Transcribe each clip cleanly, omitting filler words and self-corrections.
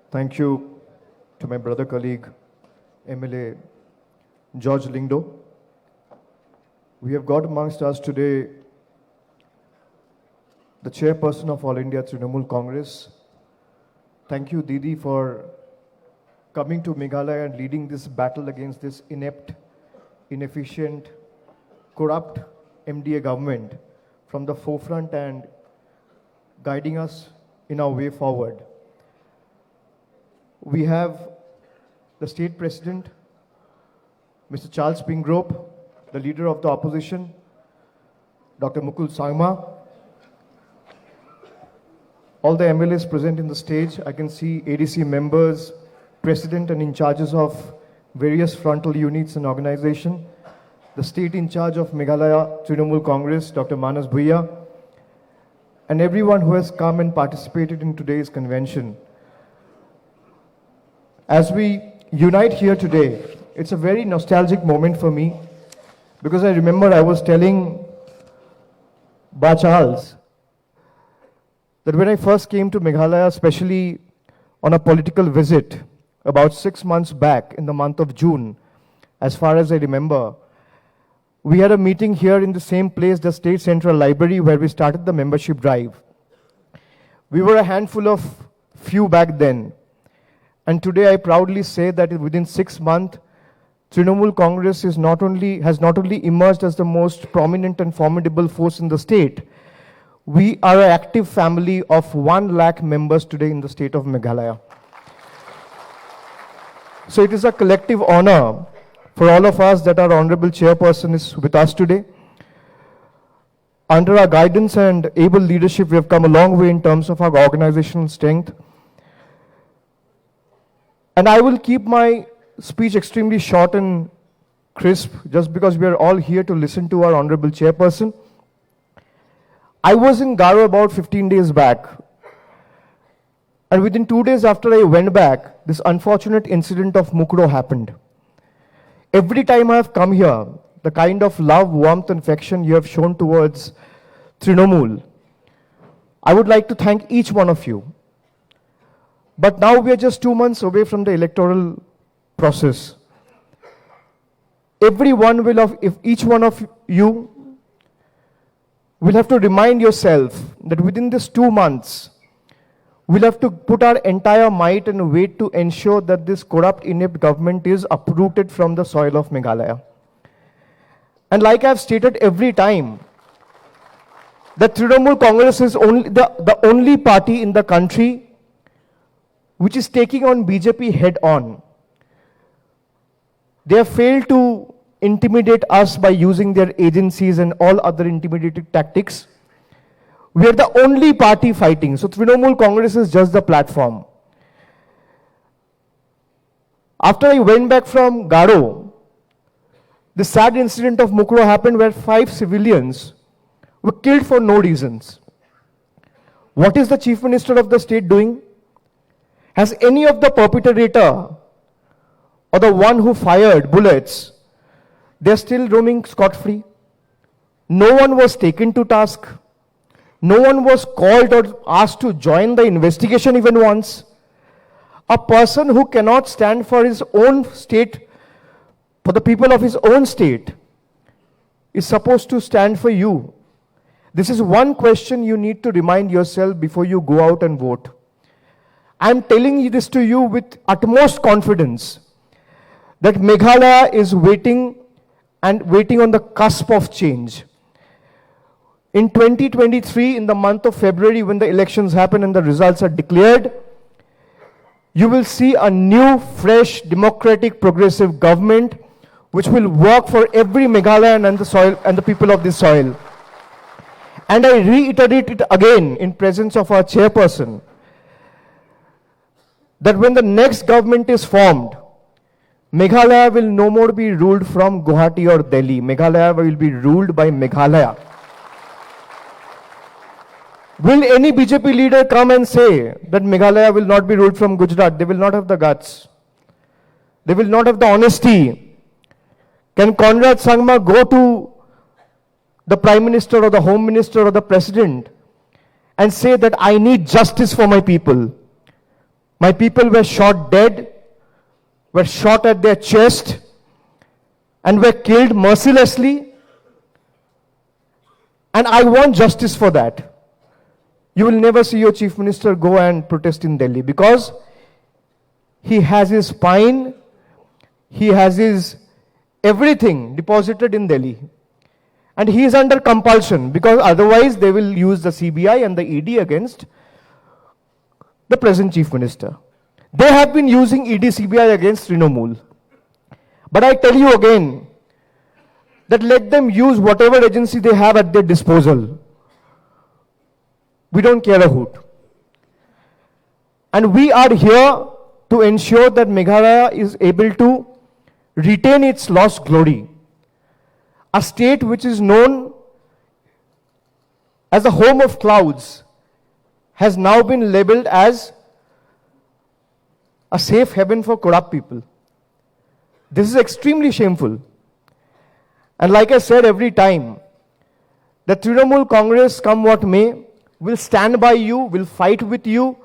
Thank you to my brother colleague, MLA George Lingdo. We have got amongst us today the chairperson of All India Trinamool Congress. Thank you, Didi, for coming to Meghalaya and leading this battle against this inept, inefficient, corrupt MDA government from the forefront and guiding us in our way forward. We have the state president, Mr. Charles Pingrove, the leader of the opposition, Dr. Mukul Sangma, all the MLAs present in the stage. I can see ADC members, president and in charges of various frontal units and organization, the state in charge of Meghalaya Trinamool Congress, Dr. Manas Bhuiya, and everyone who has come and participated in today's convention. As we unite here today, it's a very nostalgic moment for me because I remember I was telling Ba Charles that when I first came to Meghalaya, especially on a political visit about 6 months back in the month of June, as far as I remember, we had a meeting here in the same place, the State Central Library, where we started the membership drive. We were a handful of few back then. And today I proudly say that within 6 months, Trinamool Congress has not only emerged as the most prominent and formidable force in the state, we are an active family of 1 lakh members today in the state of Meghalaya. So it is a collective honor for all of us that our honorable chairperson is with us today. Under our guidance and able leadership, we have come a long way in terms of our organizational strength. And I will keep my speech extremely short and crisp, just because we are all here to listen to our honorable chairperson. I was in Garo about 15 days back. And within 2 days after I went back, this unfortunate incident of Mukro happened. Every time I have come here, the kind of love, warmth and affection you have shown towards Trinamool, I would like to thank each one of you. But now we are just 2 months away from the electoral process. Everyone will have, if each one of you will have to remind yourself that within this 2 months, we'll have to put our entire might and weight to ensure that this corrupt, inept government is uprooted from the soil of Meghalaya. And like I've stated every time, that Trinamool Congress is the only party in the country which is taking on BJP head on. They have failed to intimidate us by using their agencies and all other intimidating tactics. We are the only party fighting. So Trinamool Congress is just the platform. After I went back from Garo, the sad incident of Mukro happened where 5 civilians were killed for no reasons. What is the Chief Minister of the state doing? Has any of the perpetrator or the one who fired bullets, they're still roaming scot-free? No one was taken to task. No one was called or asked to join the investigation even once. A person who cannot stand for his own state, for the people of his own state, is supposed to stand for you. This is one question you need to remind yourself before you go out and vote. I am telling this to you with utmost confidence that Meghalaya is waiting on the cusp of change. In 2023, in the month of February, when the elections happen and the results are declared, you will see a new, fresh, democratic, progressive government which will work for every Meghalayan and the soil and the people of this soil. And I reiterate it again in presence of our chairperson, that when the next government is formed, Meghalaya will no more be ruled from Guwahati or Delhi. Meghalaya will be ruled by Meghalaya. Will any BJP leader come and say that Meghalaya will not be ruled from Gujarat? They will not have the guts. They will not have the honesty. Can Conrad Sangma go to the Prime Minister or the Home Minister or the President and say that I need justice for my people? My people were shot dead, were shot at their chest, and were killed mercilessly. And I want justice for that. You will never see your chief minister go and protest in Delhi because he has his spine, he has his everything deposited in Delhi. And he is under compulsion because otherwise they will use the CBI and the ED against the present chief minister. They have been using ED CBI against Trinamool. But I tell you again that let them use whatever agency they have at their disposal. We don't care a hoot. And we are here to ensure that Meghalaya is able to retain its lost glory. A state which is known as the home of clouds has now been labeled as a safe haven for corrupt people. This is extremely shameful. And like I said every time, the Trinamool Congress, come what may, will stand by you, will fight with you,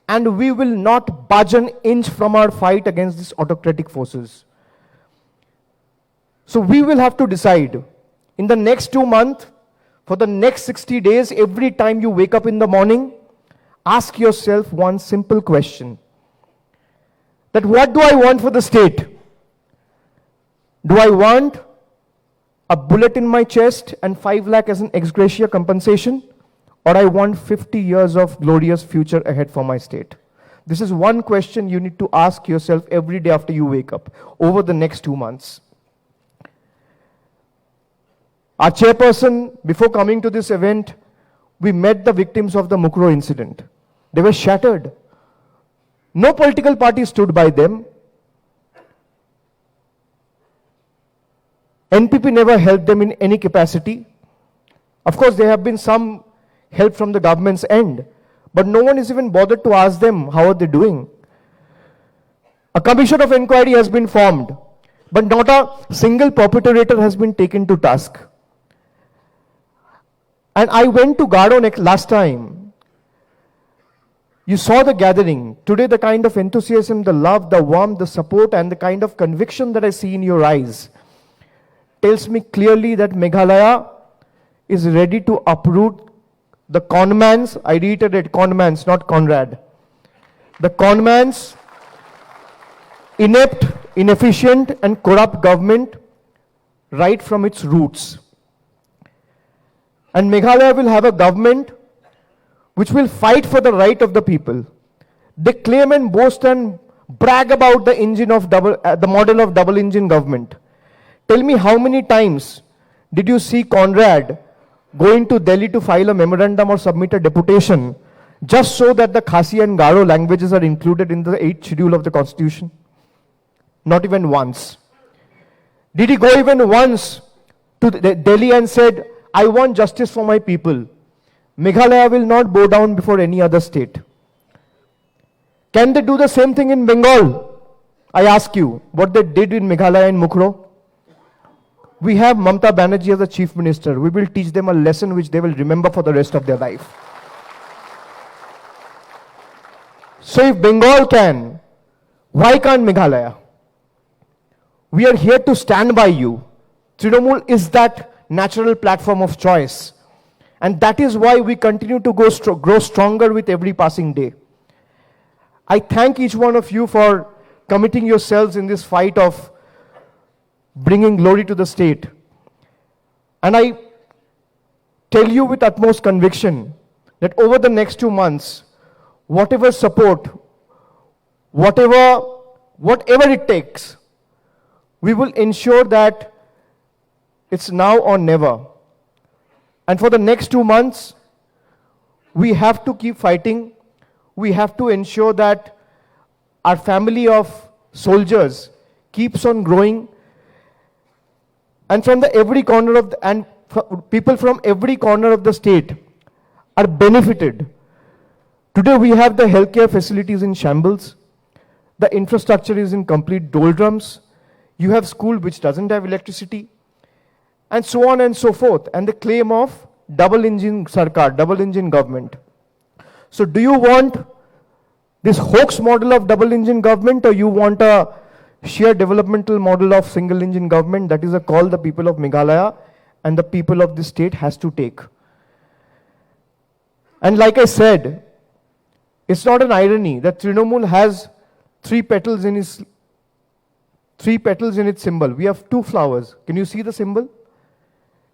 and we will not budge an inch from our fight against these autocratic forces. So we will have to decide in the next 2 months, for the next 60 days, every time you wake up in the morning, ask yourself one simple question. That what do I want for the state? Do I want a bullet in my chest and 5 lakh as an ex gratia compensation? Or I want 50 years of glorious future ahead for my state? This is one question you need to ask yourself every day after you wake up over the next 2 months. Our chairperson, before coming to this event, we met the victims of the Mukro incident. They were shattered. No political party stood by them. NPP never helped them in any capacity. Of course, there have been some help from the government's end, but no one is even bothered to ask them how are they doing. A commission of inquiry has been formed, but not a single perpetrator has been taken to task. And I went to Gado last time. You saw the gathering. Today, the kind of enthusiasm, the love, the warmth, the support, and the kind of conviction that I see in your eyes tells me clearly that Meghalaya is ready to uproot the conmans. I reiterate, conmans, not Conrad. The conmans, inept, inefficient, and corrupt government right from its roots. And Meghalaya will have a government which will fight for the right of the people. They claim and boast and brag about the model of double engine government. Tell me how many times did you see Conrad going to Delhi to file a memorandum or submit a deputation just so that the Khasi and Garo languages are included in the 8th schedule of the constitution? Not even once. Did he go even once to Delhi and said, I want justice for my people? Meghalaya will not bow down before any other state. Can they do the same thing in Bengal? I ask you, what they did in Meghalaya and Mukro? We have Mamata Banerjee as a chief minister. We will teach them a lesson which they will remember for the rest of their life. So if Bengal can, why can't Meghalaya? We are here to stand by you. Trinamool is that natural platform of choice. And that is why we continue to grow stronger with every passing day. I thank each one of you for committing yourselves in this fight of bringing glory to the state. And I tell you with utmost conviction that over the next 2 months, whatever support, whatever it takes, we will ensure that it's now or never. And for the next 2 months, we have to keep fighting. We have to ensure that our family of soldiers keeps on growing. And from every corner of people from every corner of the state are benefited. Today we have the healthcare facilities in shambles. The infrastructure is in complete doldrums. You have school which doesn't have electricity. And so on and so forth. And the claim of double engine sarkar, double engine government. So do you want this hoax model of double engine government, or you want a sheer developmental model of single engine government? That is a call the people of Meghalaya and the people of this state has to take. And like I said, it's not an irony that Trinamool has three petals in its symbol. We have two flowers. Can you see the symbol?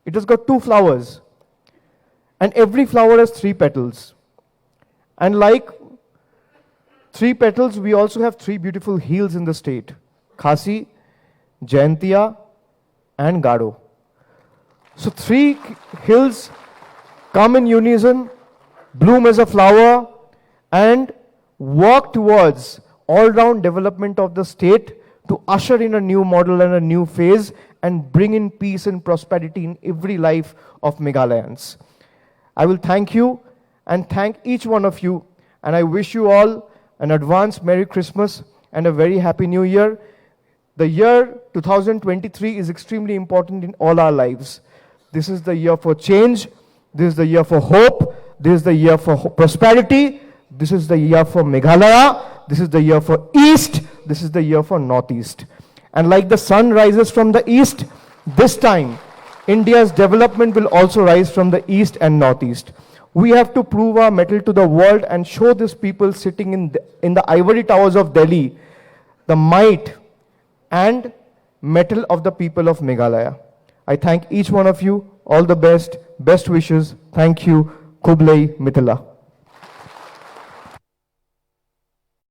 It has got two flowers. And every flower has three petals. And like three petals, we also have three beautiful hills in the state: Khasi, Jaintia, and Gado. So three hills come in unison, bloom as a flower, and work towards all-round development of the state to usher in a new model and a new phase and bring in peace and prosperity in every life of Meghalayans. I will thank you and thank each one of you, and I wish you all an advance Merry Christmas and a very Happy New Year. The year 2023 is extremely important in all our lives. This is the year for change. This is the year for hope. This is the year for prosperity. This is the year for Meghalaya. This is the year for East. This is the year for Northeast. And like the sun rises from the East, this time India's development will also rise from the East and Northeast. We have to prove our mettle to the world and show these people sitting in the ivory towers of Delhi the might and mettle of the people of Meghalaya. I thank each one of you. All the best. Best wishes. Thank you. Kublai Mitala.